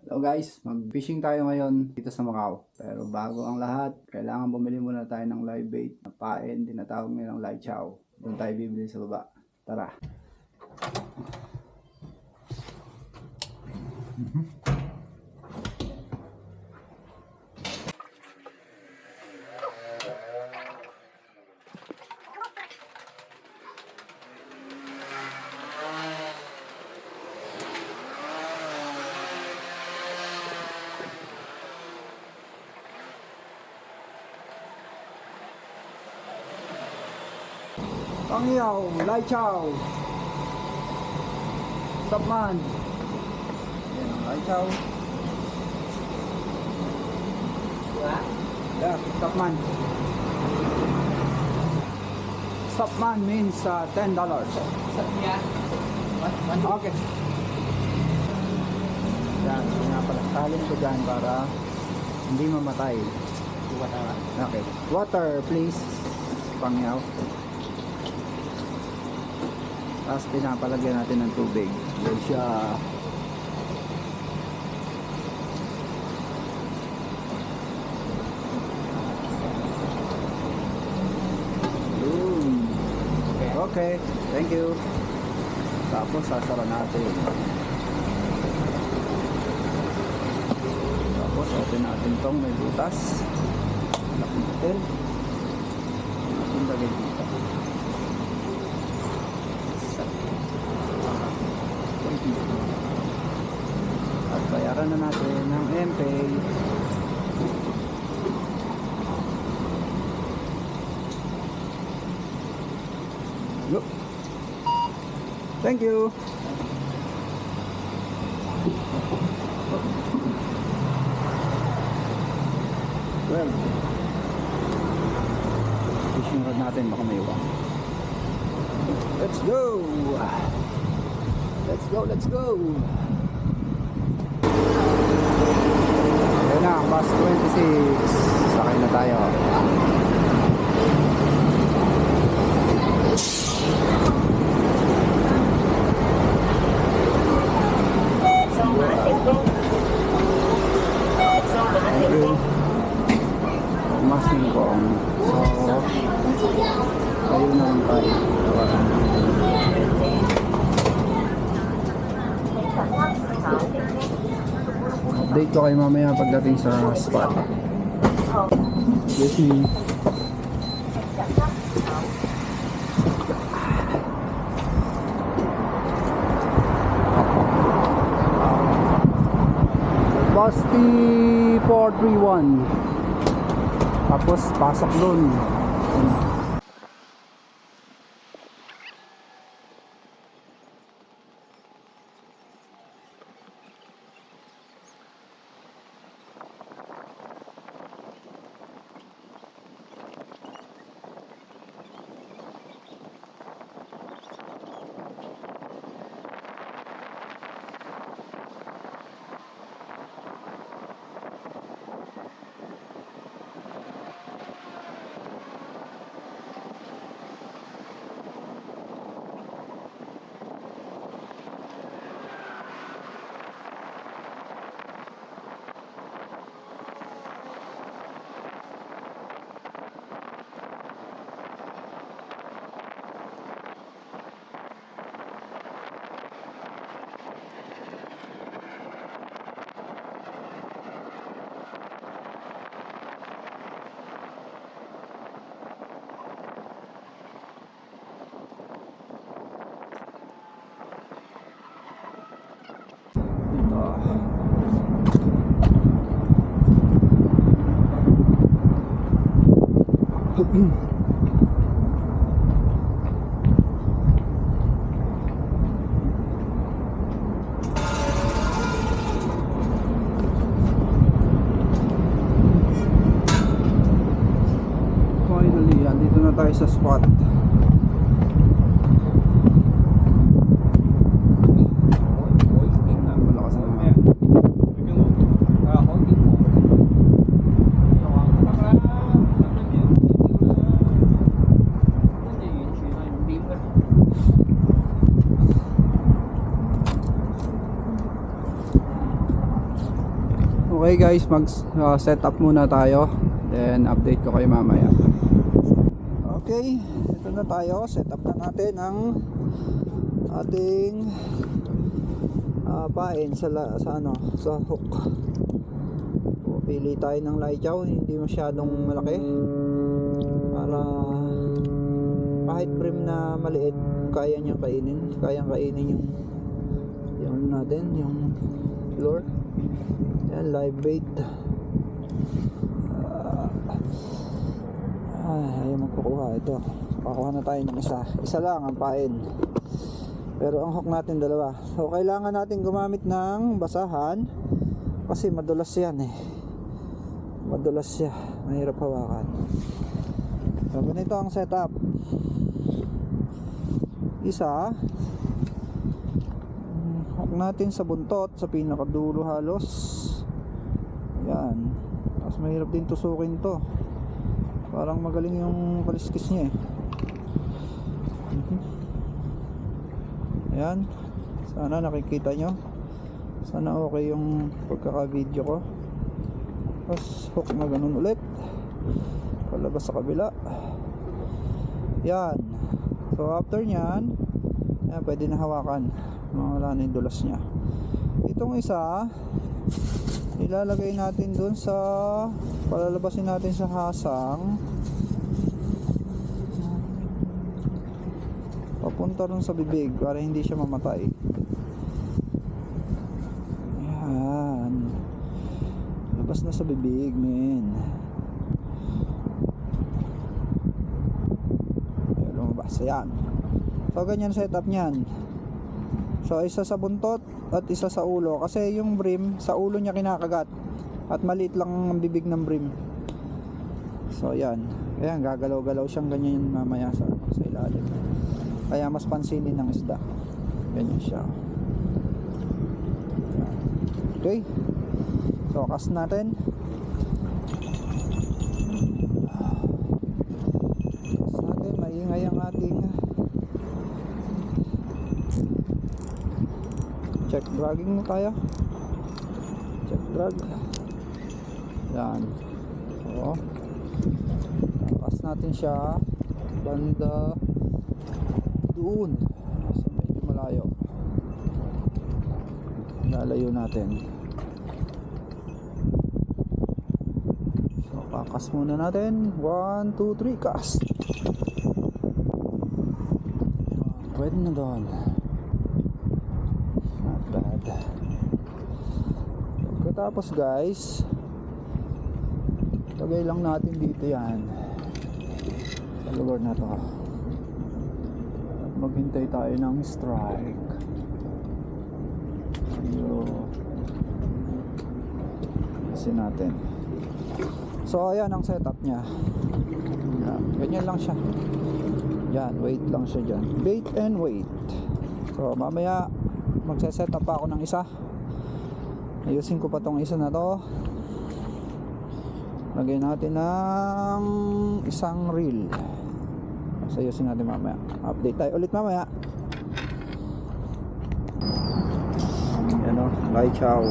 Hello guys, mag-fishing tayo ngayon dito sa Macau. Pero bago ang lahat, kailangan bumili muna tayo ng live bait na pain, tinatawag nilang live chow. Doon tayo bibili sa baba. Tara! Pangyaw, lai chow. Stop man. Yan ang lai chow. Yeah, stop man. Stop man means $10. Okay. Yan, pinapalagtalin ko dyan para hindi mamatay. Okay. Water please. Pangyaw. Tapos pinapalagyan natin ng tubig. Yan siya. Boom. Okay, thank you. Tapos sasara natin. Tapos open natin tong may butas. Lock natin. Natin lagay dito. At bayaran na natin ng MPay. Look. Thank you. Well, fishing rod natin baka may iwan. Let's go. Let's go, let's go. Ayan na, bus 26. Sakay na tayo. Thank you. Masing ko. So, ayun na lang tayo. Update ko kayo mamaya pagdating sa spot. Yes, me. Basti 431. Tapos pasok dun. Finally, andito na tayo sa spot. Okay guys, mag set up muna tayo, then update ko kayo mamaya. Okay, ito na tayo. Set up na natin ang ating pain sa hook. Pili tayo ng Laichow, hindi masyadong malaki para kahit brim na maliit kayang kainin yung natin, yung lure. Yan, live bait. Ayaw magkukuha. Ito, pakuha na tayo ng isa lang ang pain, pero ang hook natin dalawa. So kailangan natin gumamit ng basahan kasi madulas yan madulas siya, mahirap hawakan. So ganito ang setup. Isa, hook natin sa buntot, sa pinakadulo halos. Yan, tapos mahirap din tusukin to, parang magaling yung kaliskis niya Ayan, sana nakikita nyo, sana okay yung pagkaka-video ko. Tapos hook na ganun ulit, palabas sa kabila. Yan, so after nyan, yan, pwede na hawakan, mawala na yung dulas nya. Itong isa ilalagay natin dun sa, palalabasin natin sa hasang papunta rin sa bibig para hindi siya mamatay. Yan, labas na sa bibig, men. Ayan, lumabas. Yan, so ganyan setup nyan. So isa sa buntot at isa sa ulo, kasi yung brim sa ulo niya kinakagat at maliit lang ang bibig ng brim. So yan, ayan, gagalaw-galaw siyang ganyan mamaya sa ilalim, kaya mas pansinin ng isda. Ganyan siya. Okay, so cast natin. Maingay ang ating check dragging na tayo. Check drag. Yan. So cast natin siya banda doon sa medyo malayo. Lalayo natin. So kakas muna natin. 1, 2, 3, cast. Pwede na doon. Not bad. Pagkatapos guys, lagay lang natin dito yan sa lugar na to. Maghintay tayo ng strike. Kasi natin. So ayan ang setup nya. Yan, ganyan lang siya. Yan, wait lang siya dyan. Bait and wait. So mamaya magse-setup pa ako ng isa. Ayusin ko pa tong isa na to. Lagyan natin ng isang reel. So ayusin natin mamaya. Update tayo ulit mamaya. Yan o, Laichow.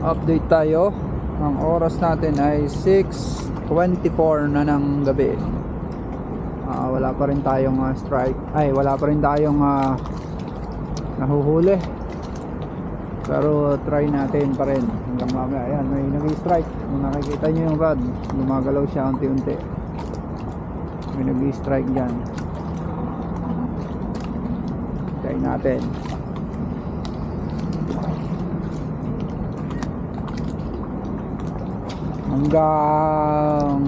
Update tayo. Ang oras natin ay 6:24 na ng gabi. Wala pa rin tayong strike. Ay, wala pa rin tayong nahuhuli. Pero try natin pa rin hanggang mamaya. Ayan, may nag-strike. Kung nakikita nyo yung rod, gumagalaw siya unti-unti. May nag-strike dyan. Try natin. Hanggang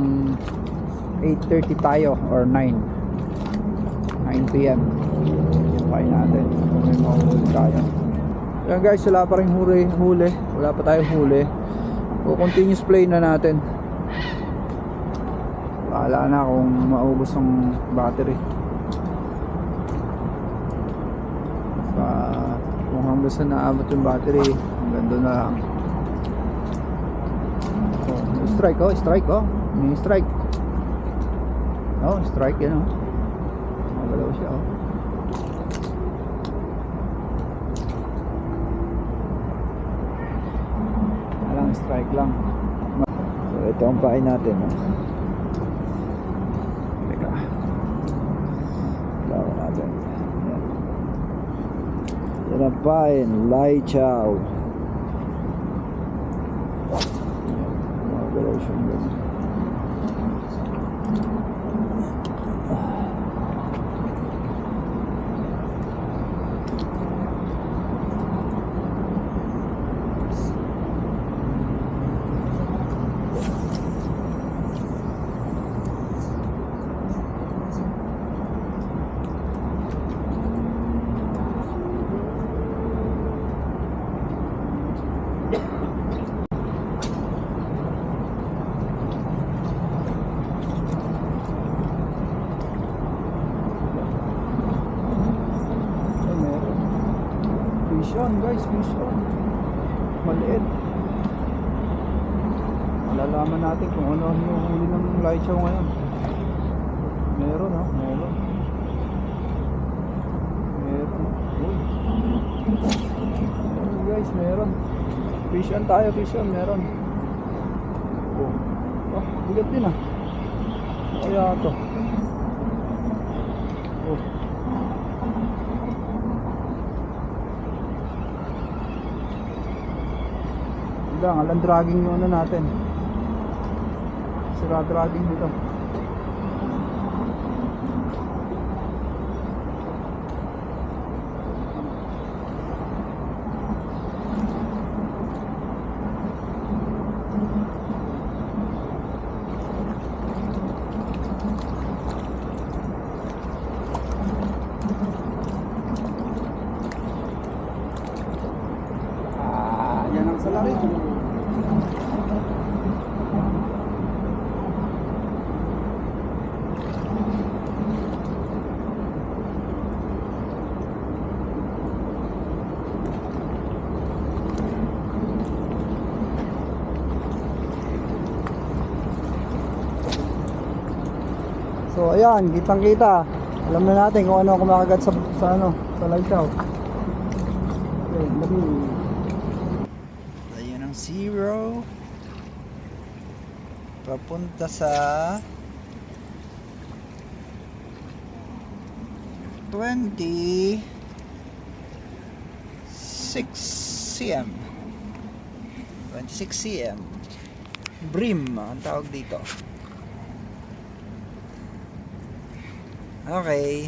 8:30 tayo or 9 PM. Try natin kung may mahuhuli tayo. Ayan guys, wala pa rin huli. Wala pa tayong huli. So continuous play na natin. Bahala na kung maubos ang battery. Kung hanggang sa naabot yung battery. Hanggang doon na lang. Oh, strike oh, strike oh. May strike. Oh, strike yan oh. Magalaw siya oh. Alang strike lang. So ito ang pain natin oh. Teka. Lawan natin. Yan. Yan ang pain. Lai Chow. Magalaw siya ganun. Fish on guys, fish on. Maliit. Malalaman natin kung ano ang huli ng Lai Chow ngayon. Meron ha, meron. Meron. Uy. Meron guys, meron. Fish on tayo, fish on, meron. Oh, oh bigat din ah. Kaya ito. Oh. Alang dragging muna natin. Sira dragging dito. Yan ang salari. So ayan, kitang-kita. Alam na natin kung ano kumakagat sa Lai Chow. Okay, labi. Ayan ang 0. Papunta sa 26 cm. 26 cm. Brim ang tawag dito. Okay.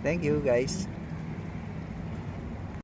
Thank you guys.